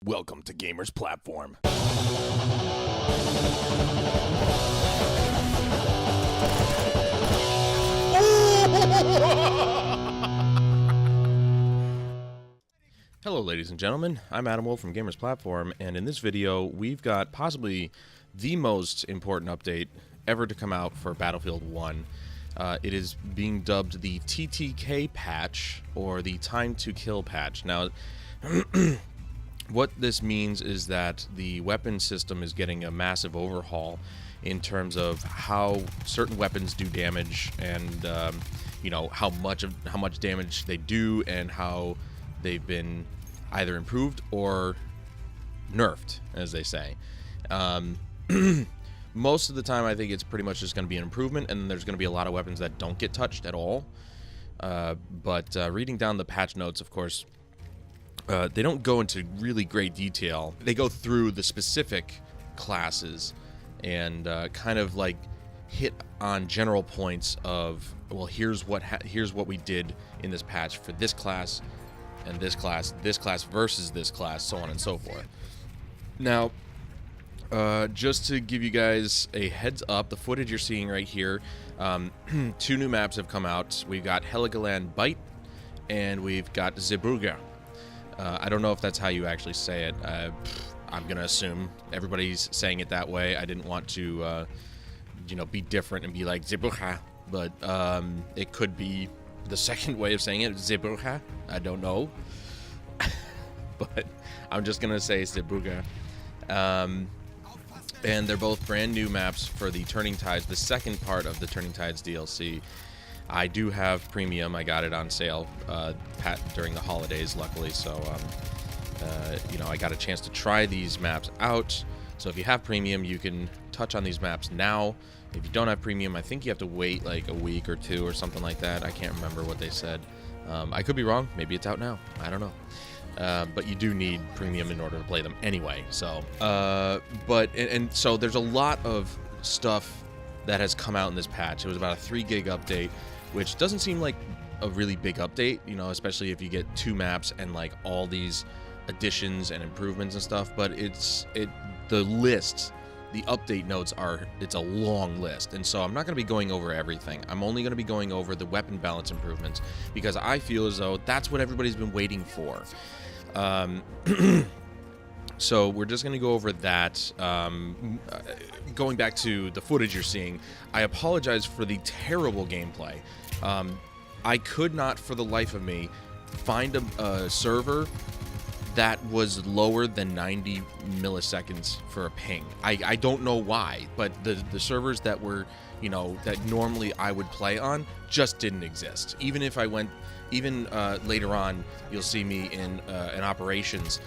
Welcome to Gamers Platform. Hello ladies and gentlemen, I'm Adam Wolf from Gamers Platform, and in this video we've got possibly the most important update ever to come out for Battlefield 1. It is being dubbed the TTK patch, or the Time to Kill patch. Now, what this means is that the weapon system is getting a massive overhaul in terms of how certain weapons do damage, and you know, how much damage they do, and how they've been either improved or nerfed, as they say. Most of the time, I think it's pretty much just going to be an improvement, and there's going to be a lot of weapons that don't get touched at all. But reading down the patch notes, of course, they don't go into really great detail. They go through the specific classes and kind of like hit on general points of, well, here's what we did in this patch for this class and this class versus this class, so on and so forth. Now, just to give you guys a heads up, the footage you're seeing right here, 2 new maps have come out. We've got Heligoland Bite, and we've got Zeebrugge. I don't know if that's how you actually say it. I'm gonna assume everybody's saying it that way. I didn't want to, you know, be different and be like Zeebrugge, but it could be the second way of saying it, Zeebrugge. I don't know, but I'm just gonna say Zeebrugge. And they're both brand new maps for the Turning Tides, the second part of the Turning Tides DLC. I do have premium. I got it on sale during the holidays, luckily, so you know, I got a chance to try these maps out. So if you have premium, you can touch on these maps now. If you don't have premium, I think you have to wait like a week or 2 or something like that. I can't remember what they said. I could be wrong. Maybe it's out now. I don't know. But you do need premium in order to play them anyway. So, so there's a lot of stuff that has come out in this patch. It was about a 3 gig update, which doesn't seem like a really big update, you know, especially if you get 2 maps and like all these additions and improvements and stuff. But the update notes it's a long list, and so I'm not going to be going over everything. I'm only going to be going over the weapon balance improvements, because I feel as though that's what everybody's been waiting for. So we're just going to go over that. Going back to the footage you're seeing, I apologize for the terrible gameplay. I could not, for the life of me, find a server that was lower than 90 milliseconds for a ping. I don't know why, but the servers that were, you know, that normally I would play on just didn't exist. Even if I went, later on, you'll see me in Operations.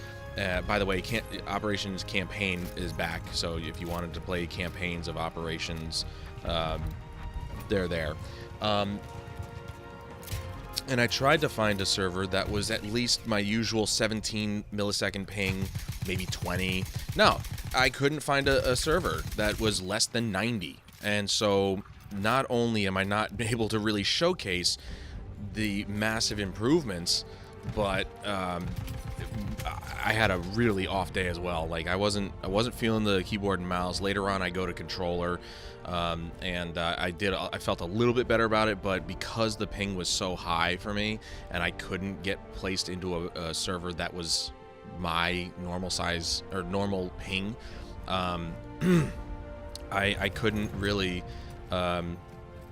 By the way, Operations campaign is back, so if you wanted to play campaigns of Operations, they're there. And I tried to find a server that was at least my usual 17 millisecond ping, maybe 20. No, I couldn't find a server that was less than 90. And so not only am I not able to really showcase the massive improvements, but I had a really off day as well. Like I wasn't feeling the keyboard and mouse. Later on, I go to controller, and I felt a little bit better about it. But because the ping was so high for me, and I couldn't get placed into a server that was my normal size or normal ping, I couldn't really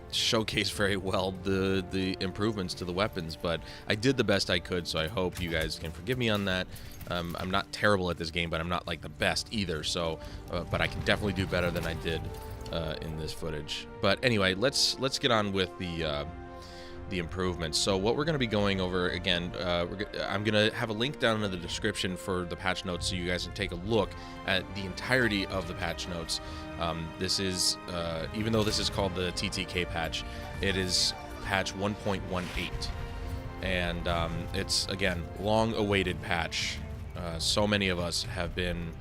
showcase very well the improvements to the weapons, but I did the best I could, so I hope you guys can forgive me on that. I'm not terrible at this game, but I'm not like the best either, so but I can definitely do better than I did in this footage. But anyway, let's get on with the improvements. So what we're going to be going over again, I'm going to have a link down in the description for the patch notes, so you guys can take a look at the entirety of the patch notes. This is, even though this is called the TTK patch, it is patch 1.18, and it's, again, long-awaited patch. So many of us have been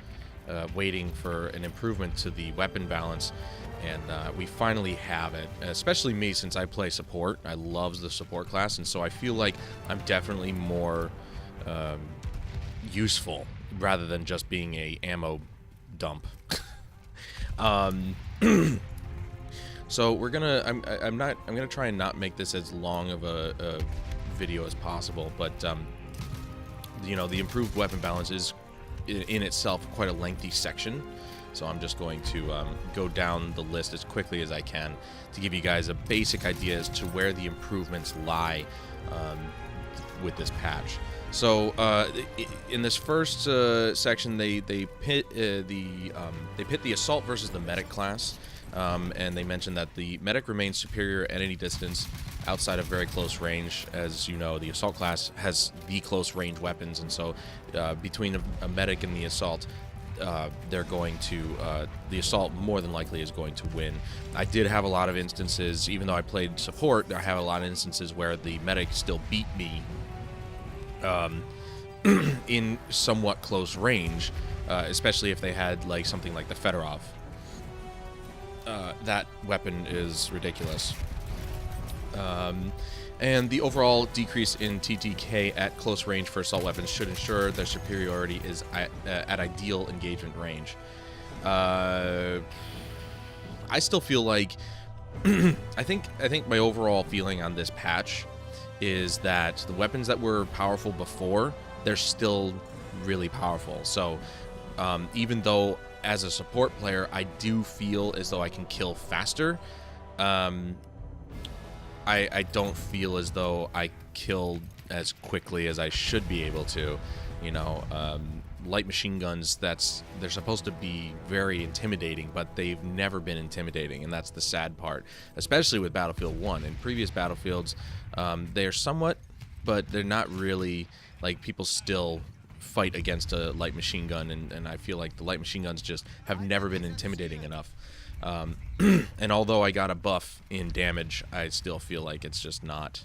waiting for an improvement to the weapon balance, and we finally have it, especially me, since I play support. I love the support class, and so I feel like I'm definitely more useful rather than just being a ammo dump. So we're gonna, I'm gonna try and not make this as long of a video as possible, but you know, the improved weapon balance is in itself quite a lengthy section, so I'm just going to go down the list as quickly as I can to give you guys a basic idea as to where the improvements lie with this patch. So in this first section, they pit the assault versus the medic class, and they mentioned that the medic remains superior at any distance outside of very close range. As you know, the assault class has the close range weapons, and so between a medic and the assault, they're going to the assault more than likely is going to win. I did have a lot of instances, even though I played support, I have a lot of instances where the medic still beat me in somewhat close range, especially if they had like something like the Fedorov. That weapon is ridiculous. And the overall decrease in TTK at close range for assault weapons should ensure their superiority is at ideal engagement range. I still feel like I think my overall feeling on this patch is that the weapons that were powerful before, they're still really powerful. So even though as a support player I do feel as though I can kill faster, I don't feel as though I kill as quickly as I should be able to. You know, light machine guns, they're supposed to be very intimidating, but they've never been intimidating, and that's the sad part, especially with Battlefield 1. In previous Battlefields, they're somewhat, but they're not really. Like, people still fight against a light machine gun, and I feel like the light machine guns just have never been intimidating enough. And although I got a buff in damage, I still feel like it's just not,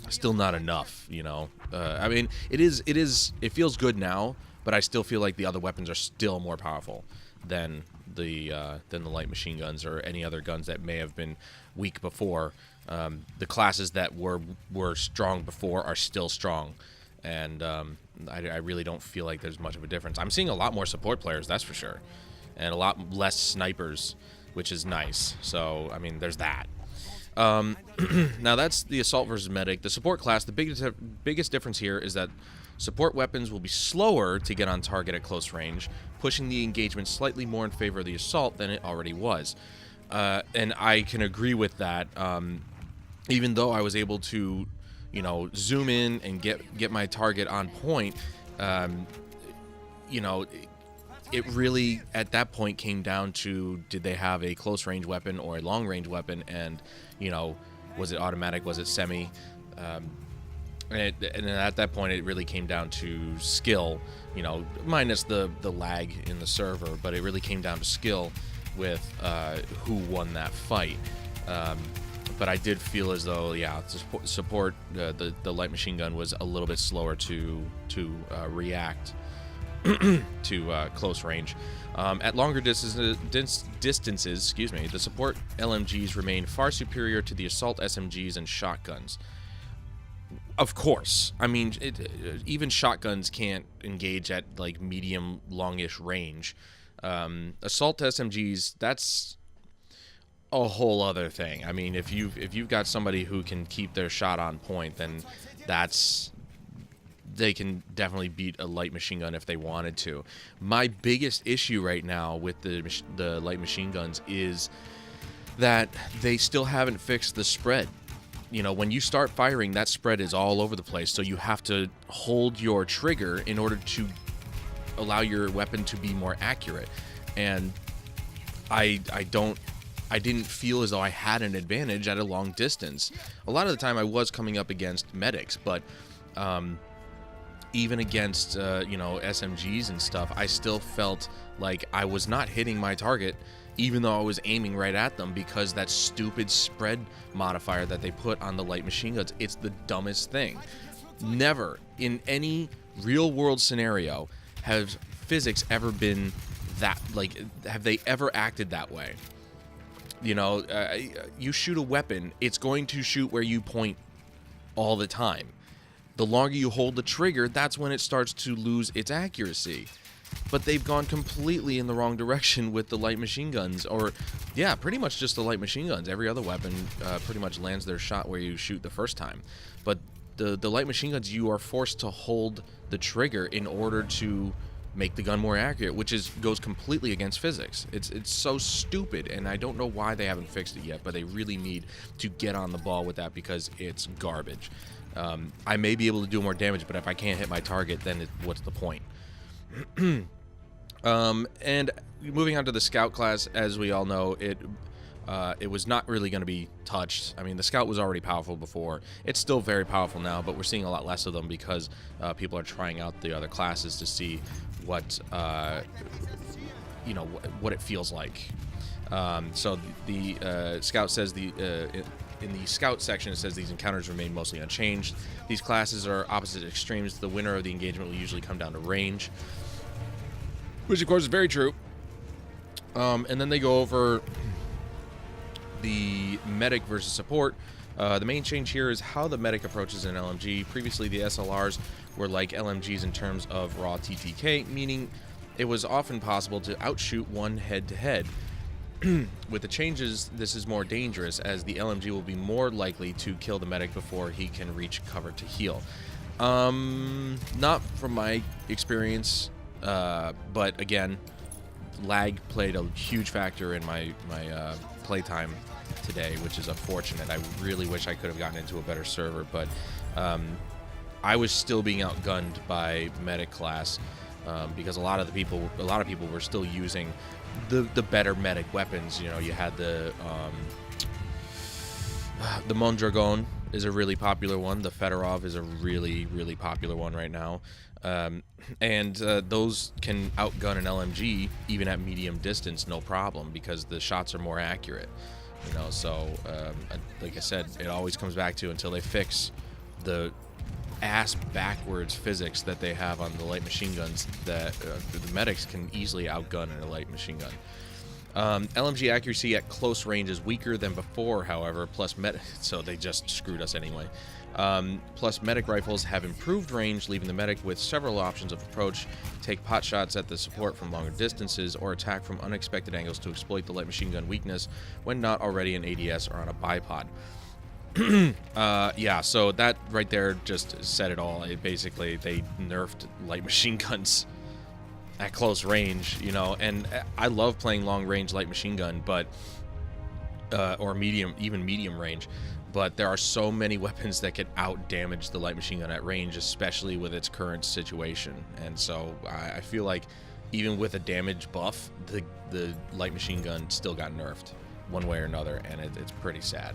still not enough, you know. I mean, it feels good now, but I still feel like the other weapons are still more powerful than the light machine guns or any other guns that may have been weak before. The classes that were strong before are still strong, and I really don't feel like there's much of a difference. I'm seeing a lot more support players, that's for sure, and a lot less snipers, which is nice. So, I mean, there's that. Now, that's the assault versus medic. The support class, the biggest difference here is that support weapons will be slower to get on target at close range, pushing the engagement slightly more in favor of the assault than it already was. And I can agree with that. Even though I was able to, you know, zoom in and get my target on point, you know, it really, at that point, came down to, did they have a close range weapon or a long range weapon, and, you know, was it automatic, was it semi? And at that point, it really came down to skill, you know, minus the lag in the server, but it really came down to skill with who won that fight. But I did feel as though, yeah, support the light machine gun was a little bit slower to react to close range. At longer distances, excuse me, the support LMGs remain far superior to the assault SMGs and shotguns. Of course, I mean, even shotguns can't engage at like medium, longish range. Assault SMGs, that's a whole other thing. I mean, if you've got somebody who can keep their shot on point, then they can definitely beat a light machine gun if they wanted to. My biggest issue right now with the light machine guns is that they still haven't fixed the spread. You know, when you start firing, that spread is all over the place, so you have to hold your trigger in order to allow your weapon to be more accurate. And I didn't feel as though I had an advantage at a long distance. A lot of the time I was coming up against medics, but even against you know, SMGs and stuff, I still felt like I was not hitting my target, even though I was aiming right at them, because that stupid spread modifier that they put on the light machine guns, it's the dumbest thing. Never in any real world scenario has physics ever been that, like, have they ever acted that way? You know, you shoot a weapon, it's going to shoot where you point all the time. The longer you hold the trigger, that's when it starts to lose its accuracy. But they've gone completely in the wrong direction with the light machine guns, or yeah, pretty much just the light machine guns. Every other weapon pretty much lands their shot where you shoot the first time. But the light machine guns, you are forced to hold the trigger in order to make the gun more accurate, which goes completely against physics. It's so stupid, and I don't know why they haven't fixed it yet, but they really need to get on the ball with that because it's garbage. I may be able to do more damage, but if I can't hit my target, then what's the point? And moving on to the scout class, as we all know, it was not really going to be touched. I mean, the scout was already powerful before. It's still very powerful now, but we're seeing a lot less of them because people are trying out the other classes to see what what it feels like. So the scout says in the scout section, it says these encounters remain mostly unchanged. These classes are opposite extremes. The winner of the engagement will usually come down to range, which of course is very true. And then they go over the medic versus support. The main change here is how the medic approaches an LMG. Previously, the SLRs were like LMGs in terms of raw TTK, meaning it was often possible to outshoot one head-to-head. With the changes, this is more dangerous, as the LMG will be more likely to kill the medic before he can reach cover to heal. Not from my experience, but again, lag played a huge factor in my playtime today, which is unfortunate. I really wish I could have gotten into a better server, but I was still being outgunned by medic class because a lot of people were still using the better medic weapons. You know, you had the Mondragon is a really popular one. The Fedorov is a really, really popular one right now. And those can outgun an LMG even at medium distance, no problem, because the shots are more accurate. You know, so like I said, it always comes back to until they fix the ass backwards physics that they have on the light machine guns, that the medics can easily outgun a light machine gun. LMG accuracy at close range is weaker than before, however, plus so they just screwed us anyway. Plus medic rifles have improved range, leaving the medic with several options of approach: take pot shots at the support from longer distances, or attack from unexpected angles to exploit the light machine gun weakness when not already an ADS or on a bipod. Yeah, so that right there just said it all. Basically, they nerfed light machine guns at close range, you know, and I love playing long range light machine gun, but or even medium range, but there are so many weapons that can out damage the light machine gun at range, especially with its current situation. And so I feel like even with a damage buff, the light machine gun still got nerfed one way or another, and it's pretty sad.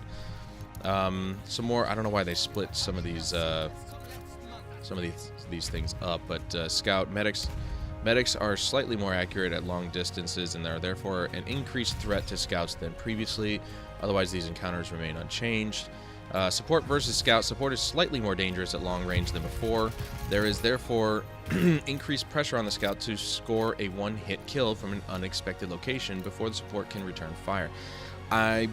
Some more, I don't know why they split some of these things up, but scout medics are slightly more accurate at long distances and are therefore an increased threat to scouts than previously. Otherwise, these encounters remain unchanged. Support versus scout. Support is slightly more dangerous at long range than before. There is therefore increased pressure on the scout to score a one-hit kill from an unexpected location before the support can return fire. I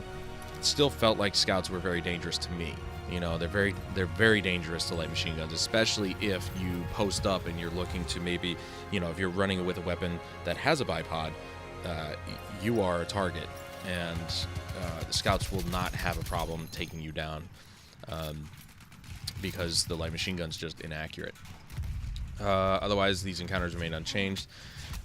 still felt like scouts were very dangerous to me. You know, they're very dangerous to light machine guns, especially if you post up and you're looking to maybe, you know, if you're running with a weapon that has a bipod, you are a target, and the scouts will not have a problem taking you down because the light machine gun's just inaccurate. Otherwise, these encounters remain unchanged.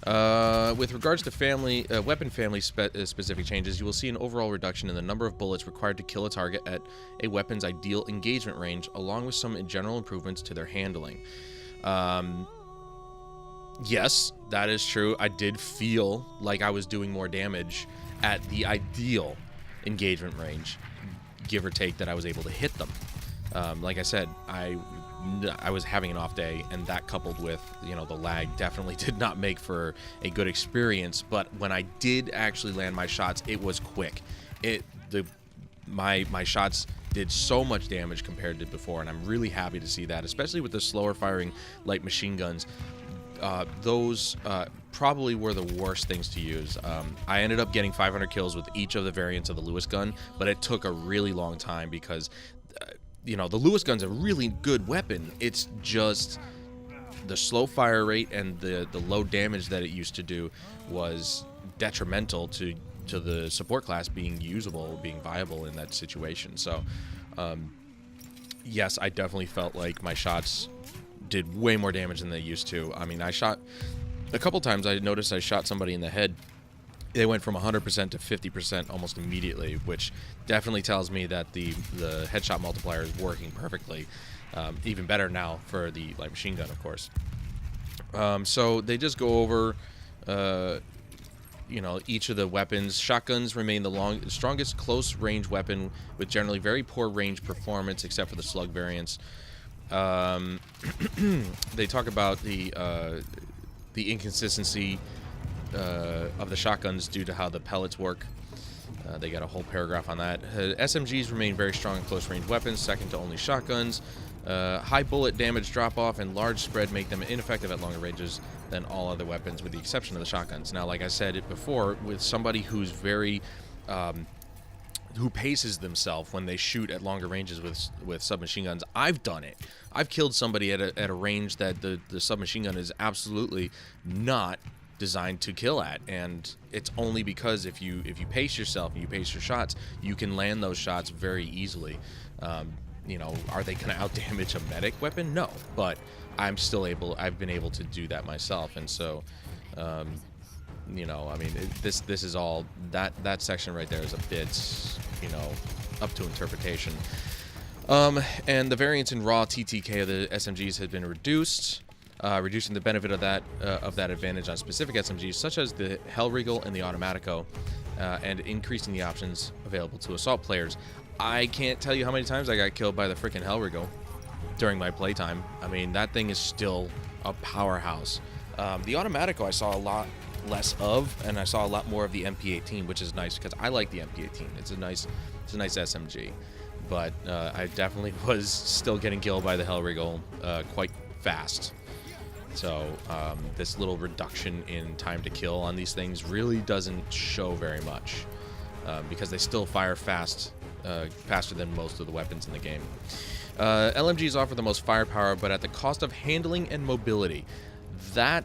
With regards to weapon family specific changes, you will see an overall reduction in the number of bullets required to kill a target at a weapon's ideal engagement range, along with some general improvements to their handling. Yes, that is true. I did feel like I was doing more damage at the ideal engagement range, give or take that I was able to hit them. Like I said, I was having an off day, and that coupled with, you know, the lag definitely did not make for a good experience. But when I did actually land my shots, it was quick. My shots did so much damage compared to before, and I'm really happy to see that, especially with the slower firing light machine guns. Those probably were the worst things to use. I ended up getting 500 kills with each of the variants of the Lewis gun, but it took a really long time because you know, the Lewis gun's a really good weapon. It's just the slow fire rate and the low damage that it used to do was detrimental to the support class being usable, being viable in that situation. So, yes, I definitely felt like my shots did way more damage than they used to. I mean, I shot a couple times. I noticed I shot somebody in the head. They went from 100% to 50% almost immediately, which definitely tells me that the headshot multiplier is working perfectly. Even better now for the light machine gun, of course. So they just go over, you know, each of the weapons. Shotguns remain the strongest close-range weapon with generally very poor range performance, except for the slug variants. They talk about the inconsistency of the shotguns due to how the pellets work. They got a whole paragraph on that. SMGs remain very strong in close-range weapons, second to only shotguns. High bullet damage drop-off and large spread make them ineffective at longer ranges than all other weapons, with the exception of the shotguns. Now, like I said it before, with somebody who's very who paces themselves when they shoot at longer ranges with submachine guns, I've done it. I've killed somebody at a range that the submachine gun is absolutely not designed to kill at, and it's only because if you pace yourself and you pace your shots, you can land those shots very easily. You know, are they going to outdamage a medic weapon? No, but I've been able to do that myself, and so, you know, I mean, this is all, that section right there is a bit, you know, up to interpretation. And the variance in raw TTK of the SMGs has been reduced, reducing the benefit of that advantage on specific SMGs, such as the Hellriegel and the Automatico, and increasing the options available to assault players. I can't tell you how many times I got killed by the freaking Hellriegel during my playtime. I mean, that thing is still a powerhouse. The Automatico I saw a lot less of, and I saw a lot more of the MP18, which is nice because I like the MP18. It's a nice SMG, but I definitely was still getting killed by the Hellriegel quite fast. So this little reduction in time to kill on these things really doesn't show very much, because they still fire fast, faster than most of the weapons in the game. LMGs offer the most firepower, but at the cost of handling and mobility. That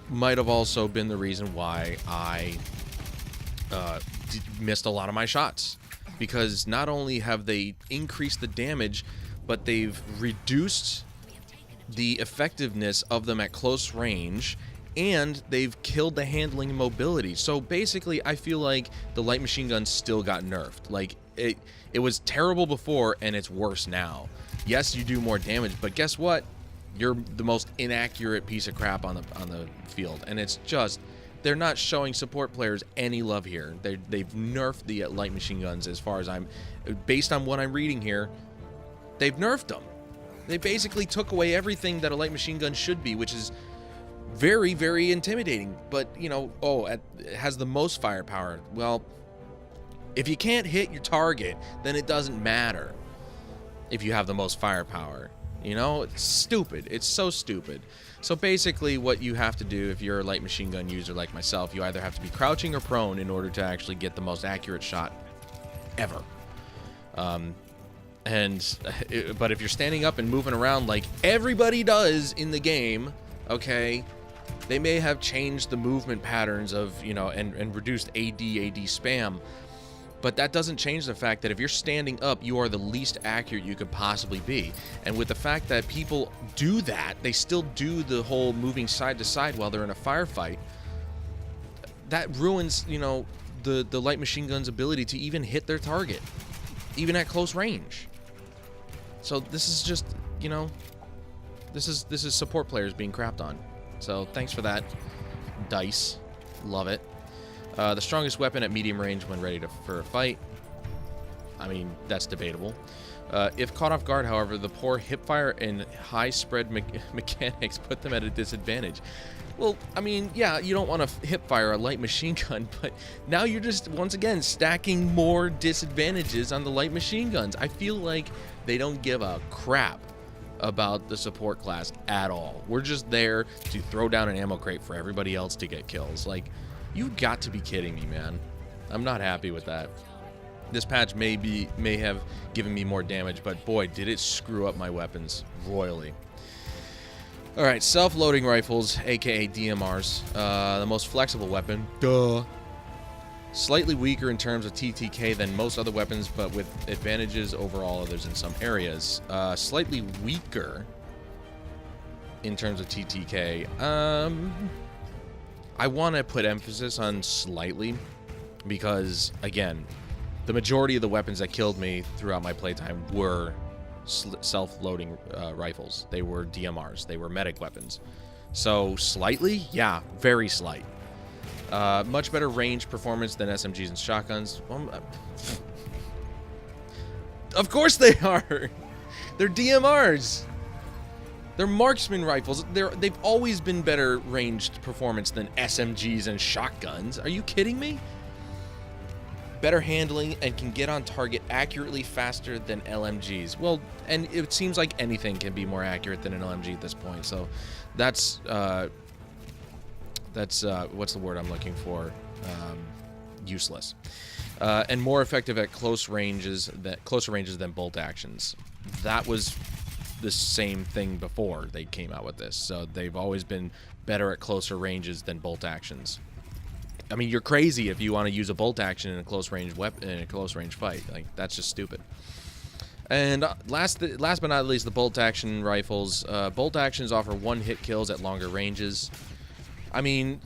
might have also been the reason why I missed a lot of my shots, because not only have they increased the damage, but they've reduced the effectiveness of them at close range, and they've killed the handling and mobility. So basically, I feel like the light machine gun still got nerfed. Like, it was terrible before, and it's worse now. Yes, you do more damage, but guess what? You're the most inaccurate piece of crap on the field, and it's just, they're not showing support players any love here. They've nerfed the light machine guns, as far as based on what I'm reading here. They've nerfed them. They basically took away everything that a light machine gun should be, which is very, very intimidating. But, you know, it has the most firepower. Well, if you can't hit your target, then it doesn't matter if you have the most firepower. You know, it's stupid. It's so stupid. So basically what you have to do if you're a light machine gun user like myself, you either have to be crouching or prone in order to actually get the most accurate shot ever. But if you're standing up and moving around like everybody does in the game, okay, they may have changed the movement patterns of, you know, and reduced AD spam, but that doesn't change the fact that if you're standing up, you are the least accurate you could possibly be. And with the fact that people do that, they still do the whole moving side to side while they're in a firefight, that ruins, you know, the light machine gun's ability to even hit their target, even at close range. So this is just, you know, this is support players being crapped on. So thanks for that, DICE. Love it. The strongest weapon at medium range when ready for a fight. I mean, that's debatable. If caught off guard, however, the poor hipfire and high spread mechanics put them at a disadvantage. Well, I mean, yeah, you don't want to hipfire a light machine gun, but now you're just, once again, stacking more disadvantages on the light machine guns. I feel like they don't give a crap about the support class at all. We're just there to throw down an ammo crate for everybody else to get kills. Like, you've got to be kidding me, man. I'm not happy with that. This patch may have given me more damage, but boy, did it screw up my weapons royally. All right, self-loading rifles, aka DMRs, the most flexible weapon. Duh. Slightly weaker in terms of TTK than most other weapons, but with advantages over all others in some areas. Slightly weaker in terms of TTK. I want to put emphasis on slightly because, again, the majority of the weapons that killed me throughout my playtime were self-loading rifles. They were DMRs. They were medic weapons. So slightly? Yeah, very slight. Much better range performance than SMGs and shotguns. Of course they are. They're DMRs. They're marksman rifles. They've always been better ranged performance than SMGs and shotguns. Are you kidding me? Better handling and can get on target accurately faster than LMGs. Well, and it seems like anything can be more accurate than an LMG at this point. So that's what's the word I'm looking for? Useless. And more effective at closer ranges than bolt actions. That was the same thing before they came out with this. So they've always been better at closer ranges than bolt actions. I mean, you're crazy if you want to use a bolt action in a close range weapon in a close range fight. Like, that's just stupid. And last but not least, the bolt action rifles. Bolt actions offer one-hit kills at longer ranges. I mean,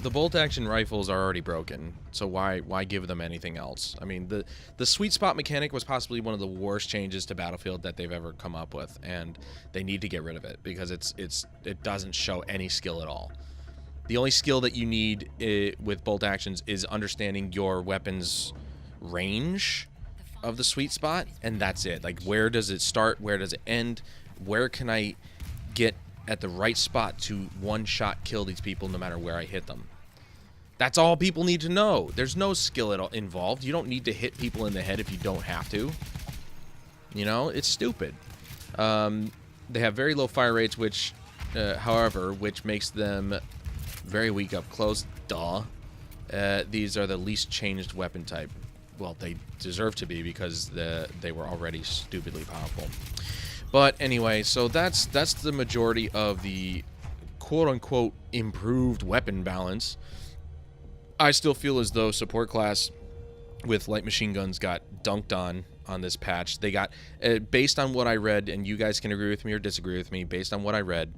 the bolt action rifles are already broken, so why give them anything else? I mean, the sweet spot mechanic was possibly one of the worst changes to Battlefield that they've ever come up with, and they need to get rid of it because it doesn't show any skill at all. The only skill that you need with bolt actions is understanding your weapon's range of the sweet spot, and that's it. Like, where does it start? Where does it end? Where can I get at the right spot to one-shot kill these people no matter where I hit them? That's all people need to know. There's no skill at all involved. You don't need to hit people in the head if you don't have to. You know, it's stupid. They have very low fire rates, which, however, which makes them very weak up close. Duh. These are the least changed weapon type. Well, they deserve to be because they were already stupidly powerful. But anyway, so that's the majority of the quote-unquote improved weapon balance. I still feel as though support class with light machine guns got dunked on this patch. They got, based on what I read, and you guys can agree with me or disagree with me, based on what I read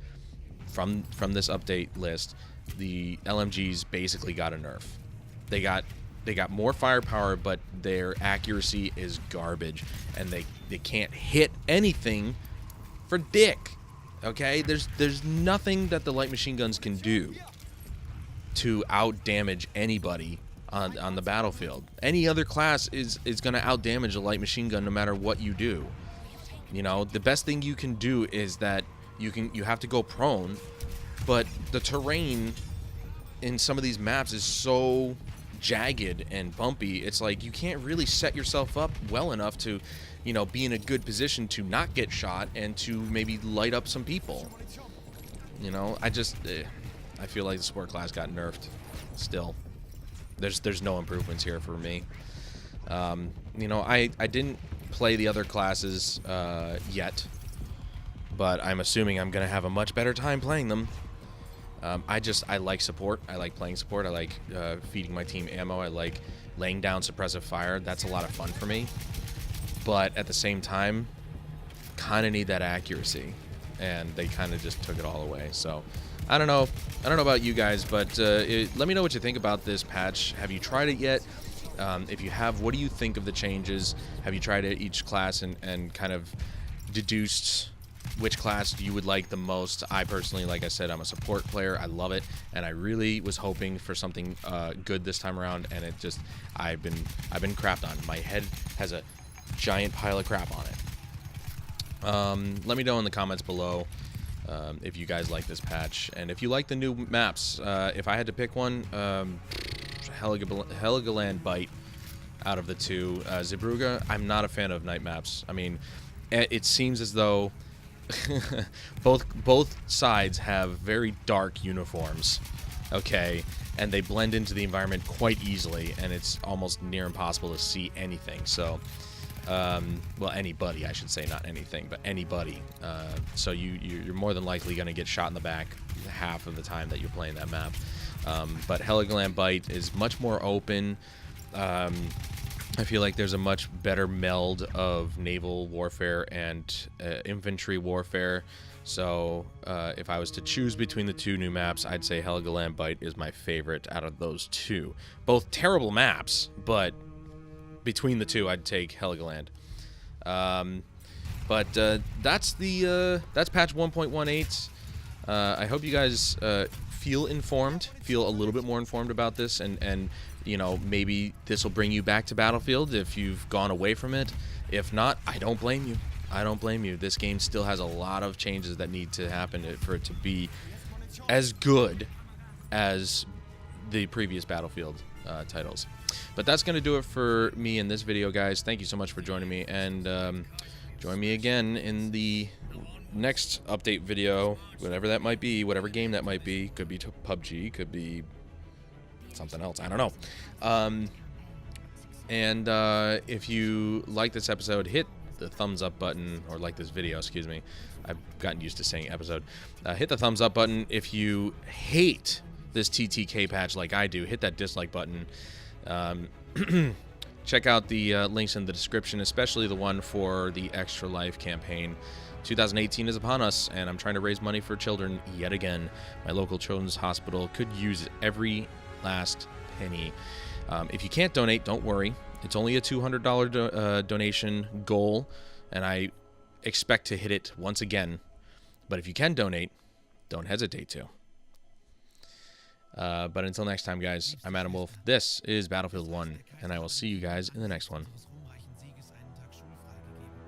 from this update list, the LMGs basically got a nerf. They got more firepower, but their accuracy is garbage, and they can't hit anything for dick. Okay, there's nothing that the light machine guns can do to out damage anybody on the battlefield. Any other class is going to out damage a light machine gun no matter what you do. You know, the best thing you can do is that you have to go prone, but the terrain in some of these maps is so jagged and bumpy. It's like you can't really set yourself up well enough to, you know, be in a good position to not get shot and to maybe light up some people. You know, I feel like the support class got nerfed still. There's no improvements here for me. You know, I didn't play the other classes yet, but I'm assuming I'm gonna have a much better time playing them. I like support. I like playing support. I like feeding my team ammo. I like laying down suppressive fire. That's a lot of fun for me. But at the same time, kind of need that accuracy, and they kind of just took it all away. So I don't know about you guys, but let me know what you think about this patch. Have you tried it yet? If you have, what do you think of the changes? Have you tried it each class and kind of deduced which class you would like the most? I personally, like I said, I'm a support player. I love it, and I really was hoping for something good this time around, and it just I've been crapped on. My head has a giant pile of crap on it. Let me know in the comments below if you guys like this patch, and if you like the new maps. If I had to pick one, Heligoland Bite out of the two. Zeebrugge, I'm not a fan of night maps. I mean, it seems as though both sides have very dark uniforms. okay, and they blend into the environment quite easily, and it's almost near impossible to see anything. So, well, anybody, I should say, not anything, but anybody. So you're more than likely going to get shot in the back half of the time that you're playing that map. But Heligoland Bite is much more open. I feel like there's a much better meld of naval warfare and infantry warfare. So if I was to choose between the two new maps, I'd say Heligoland Bite is my favorite out of those two. Both terrible maps, but between the two, I'd take Heligoland. But that's patch 1.18. I hope you guys feel informed, feel a little bit more informed about this, and you know, maybe this will bring you back to Battlefield if you've gone away from it. If not, I don't blame you. I don't blame you. This game still has a lot of changes that need to happen for it to be as good as the previous Battlefield titles. But that's going to do it for me in this video, guys. Thank you so much for joining me, and join me again in the next update video, whatever that might be, whatever game that might be. Could be PUBG, could be something else, I don't know. And if you like this episode, hit the thumbs up button, or like this video, excuse me. I've gotten used to saying episode. Hit the thumbs up button. If you hate this TTK patch like I do, hit that dislike button. Check out the links in the description, especially the one for the Extra Life campaign. 2018 is upon us, and I'm trying to raise money for children yet again. My local children's hospital could use every last penny. If you can't donate, don't worry. It's only a $200 donation goal, and I expect to hit it once again. But if you can donate, don't hesitate to. But until next time, guys, I'm Adam Wolf. This is Battlefield 1, and I will see you guys in the next one.